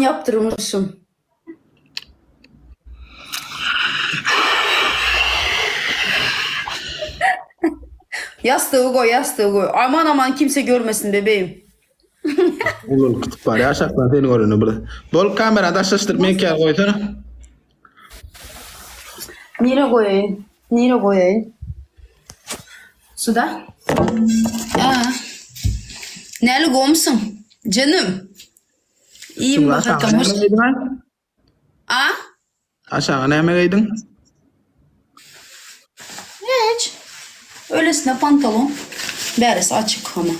yaptırmışım. Yastığı koy, yastığı koy. Aman aman kimse görmesin bebeğim. Google kutup var ya aşağıdan seni görünüyor burada. Bol kamera taşlaştır mekan koysana. Nereye koyayım? Nereye koyayım? Suda. Aa. Neli komsun? Canım. İyiyim bakalım. Aa? Aşağı ne yemek yedin? Hiç. Öylesine pantolon. Beresi açık ama.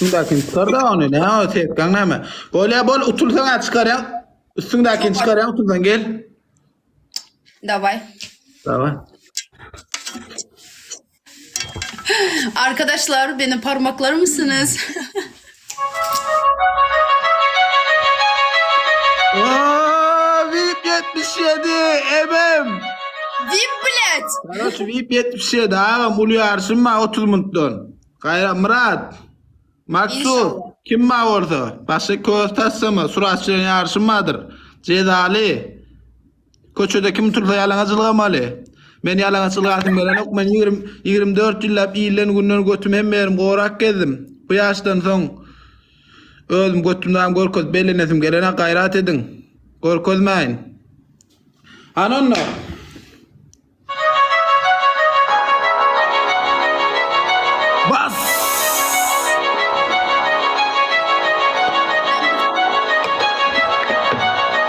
Üstündekini çıkar da onu ne o tepkan ne mi? Böyle bol utulsan çıkar ya. Üstündekini çıkar ya utulsan gel. Davay. Tamam. Arkadaşlar benim parmaklar mısınız? Ooo VIP 77 emem. Vip bilet. Kardeş VIP 77 ağam uluyor arşınma 30 minuttan. Kayra Murat. Maksud. İnşallah. Kim ma orada? Başka köz tassama suratçının arşınmadır. Cezali. Koçoda kim turfa yalangacılığamalı. Men yalangacılığı artık veren yok. Men 24 yıllap iyilen günlerini götüm hemmerim koğrak gezdim. Bu yaştan son öldüm götümden gorkoz bellenesim gelene gayrat edin. Gorkozmayın. Anonno. Bas.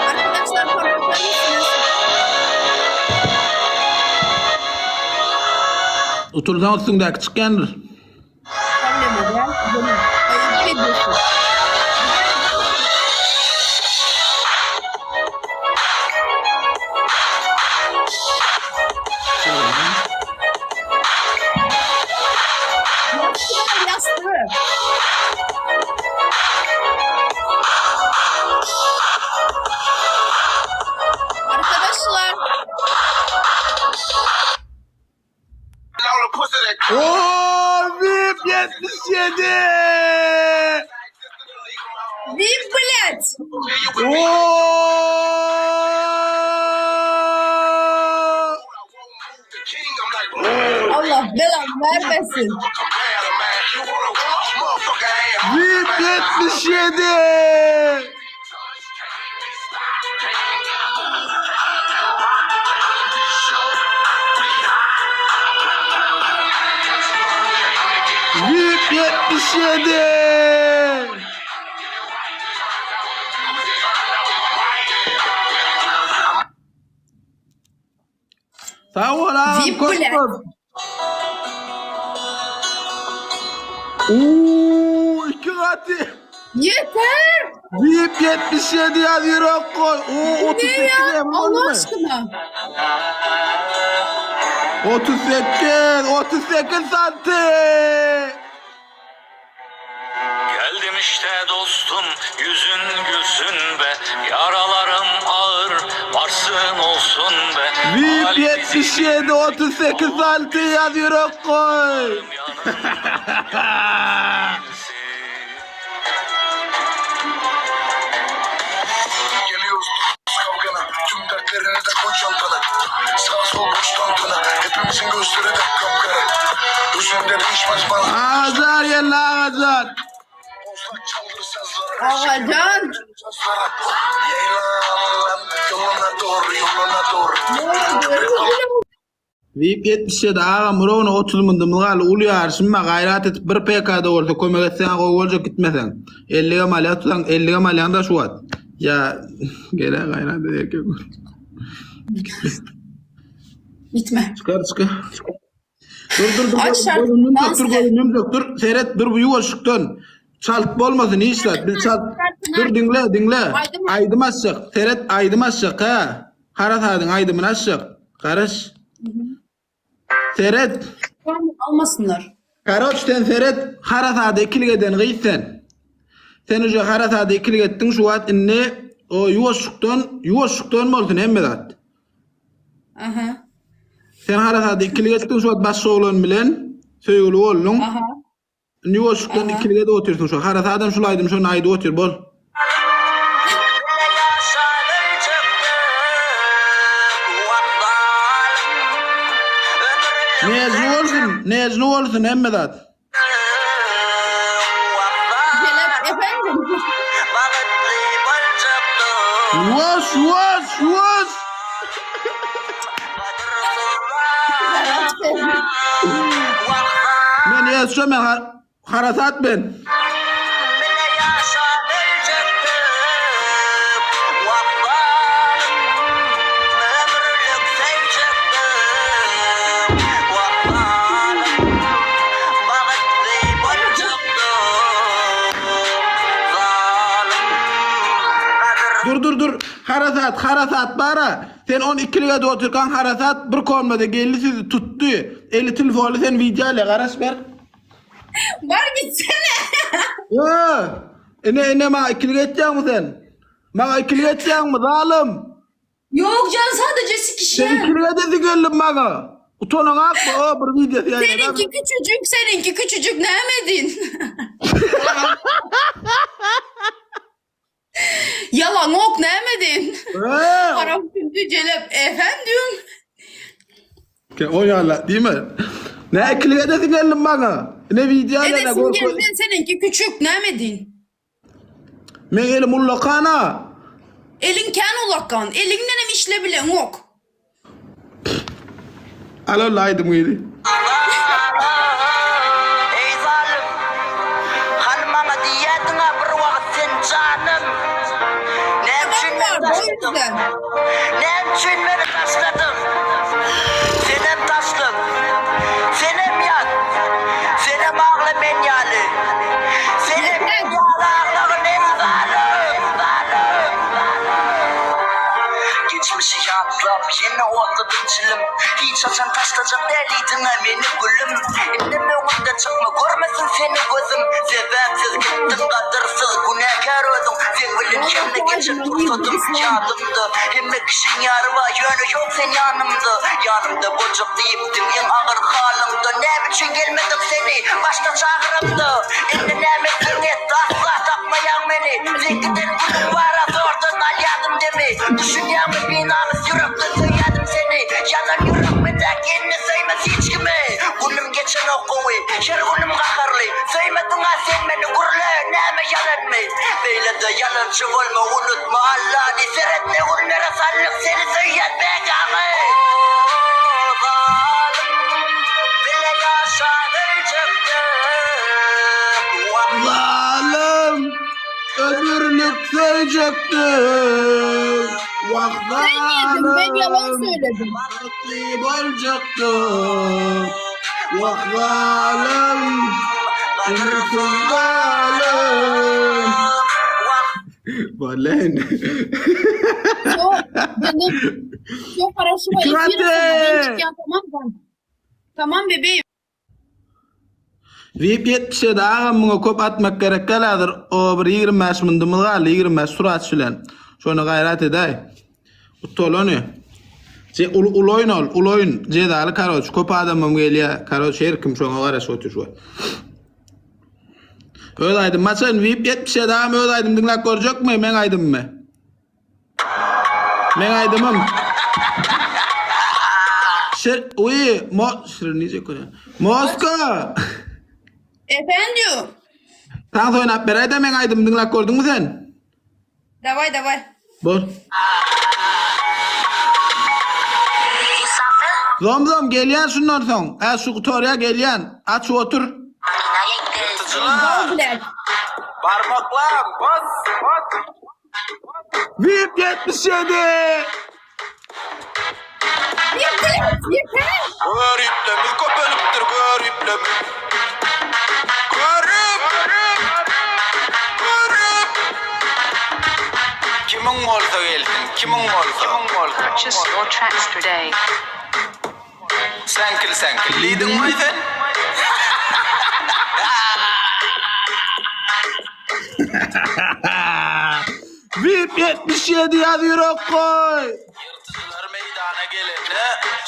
Arkadaşlar parmaklar mısınız? Oturdan üstündeki çıkandır. Annem ya. Canım. Ayıp ediyorsun. Yastığı, yastığı. Arkadaşlar. Ooo VIP 77. Vip bilet. Ooo. Allah belanı vermesin. VIP 77. VIP 77. Sağ ol abi. VIP koş, bile. koş. Ooo 2 katı. Yeter. VIP 77 yazıyor koy. Oo Ne 38 ya? yapma Allah aşkına. 38 santim. Geldim işte dostum, yüzün gülsün be. Yaralarım ağır, varsın olsun be. VIP Halim 77 38 santim yazıyor koy. Geliyoruz kavgana, tüm dertlerini de koy çantana. Sağ sol boş tantana, hepimizin gözleri de kapkara. Özünde değişmez bana. Ağacar yerle ağacar. Bozlak çaldır sazları. Ağacan. Sazlara. Yaylan yoluna doğru, yoluna doğru. VIP 77 ağa murovunu 30 mındım gal uluyor arşınma gayrat etip bir PK'da olsa kömek etsen koy olacak gitmesen 50'ye maliyat tutan 50'ye maliyat da şu at ya gele gayrat ederken Gitme. çıkar dur Aç şart, golümüm dans dur et. golümüm yok dur seyret dur bu yuvaşıktan çalıp olmasın işler bir çal dur dinle aydım aşacak seyret aydım aşacak ha karat adın aydımın aşacak karış seyret Almasınlar. Karoçten seyret haratada ikiligeden gıysen. Sen uca haratada ikilig ettin şu at inni o yuvaşuktan mı olsun hem medat. Aha. Sen haratada ikilig ettin şu at başı oğlan bilen söylü oğlun. Aha. Yuvaşuktan ikilige de otursun şu. Haratadan şulaydım şu ayda otur bol. Nezli olsun emme zat. Celep efendim. Vos. Men yazsam harasat ben. Dur. Harasat bara. Sen 12'liğe de oturkan harasat bir konmada geldi sizi tuttu. Eli telefonu sen videoyla karaş ver. Var gitsene. Ya. Ne bana 2'lik edecek mi sen? Bana 2'lik edecek mi zalim? Yok can sadece Sen sikişen. 2'lik edesi geldim bana. Utanın akma o bir video. Seninki küçücük ne emedin? Yalan ok ne emedin? Haram gündü Celep efendim. O yalla değil mi? Ne 2'lik edesi geldim bana. Ne video ile Edesin geldin seninki küçük ne emedin? Men elim ullakana. Elin ken ulakkan. Elinden em işle bilen ok. Alallaydım yedi. Ey zalim, hanımana diyetine bir vakit sen canım. Ne için Var beni o taşladın? yüzden. Ne için beni taşladın? Senem taşlım, senem yat, senem ağlı menyalı, senem menyalı ağlağın en zalim. Geçmişi yatlap yine otladım çilim. Hiç açan taşlayacak deliydin beni gülüm. Elime önümde çıkma görmesin seni gözüm. Sebepsiz gittin kadırsız günahkar oldun. Zengilin yerine geçip tutladım kağıdımdı. Hem kişinin yarı var yönü yok sen yanımda. Yanımda bocuk deyiptim en ağır halımda. Ne biçim gelmedim seni başta çağırımdı. Elini ne metin et asla takmayan beni. Zengiden günüm var azordun alyadım demi. Düşünüyorum binamız yürekle söyledim seni. Yalan yürekmede kendini sevmez hiç kimi. Günüm geçen okuyu her günüm kakarlı. Sevmedin ha sen beni gurle neme yalan mı? Böyle de yalancı olma unutma Allah'ını seyret ne günlere sallık seni söyletme kanı. Bile yaşanacaktı. Zalim. Ömürlük sevecektim. Ben yalan söyledim. Nasip olacaktım. Vah zalim. Ömürsün zalim. Valen. Çok canım. Çok paraşı var. Hadi. Tamam mı? Tamam bebeğim. Vip 70'e daha mına köp atmak gerek geladır. O bir 25 mındımız kaldı. 25 surat sülen. Şunu gayret edey. Utol onu. Uloyun. Cedalı karoç. Köp adamım geliyor. Karoç her kim şuna garaş otur şu. Öyleydim. Maçın Vip 70'e daha mı öyleydim. Dinlek görecek mi? Men aydım mı? Men aydımım. Moska. Efendim. Tan oynap berayda men aydım dinlek gördün mü sen? Davay. Bol. Zom gelyen şundan son. Şu kutuya gelyen. Aç otur. Dal bilen. Parmaklar bas. Vip 77. Yeter. Görüp mi köpölüptür görüp mi? Görüp. Kimin olsa gelsin, kimin olsa. Purchase your tracks today. Senkil, liydin mi sen? Vip 77 yazıyor koy. Yırtıcılar meydana gelende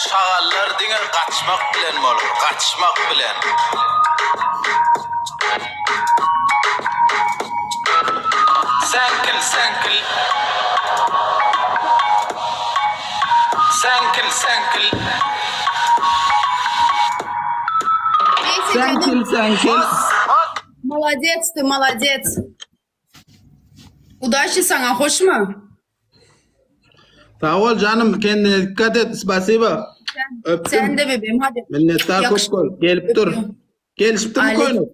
şağallar dine kaçmak bilen olur, kaçmak bilen. Senkil. Sen ediyordun. kil. Молодец, молодец. Удачи sana, hoş mu? Sağ ol canım, kendine dikkat et. Spasiba. Öptüm. Sen de bebeğim, hadi. Minnettar Yakışıklı. koy. Gelip dur. Öpüyorum. Gelişip durma Aleyküm. koyunu.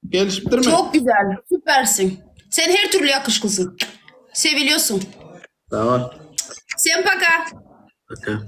Gelişip durma. Çok güzel, süpersin. Sen her türlü yakışıklısın. Seviliyorsun. Sağ ol. Sen paka. Пока.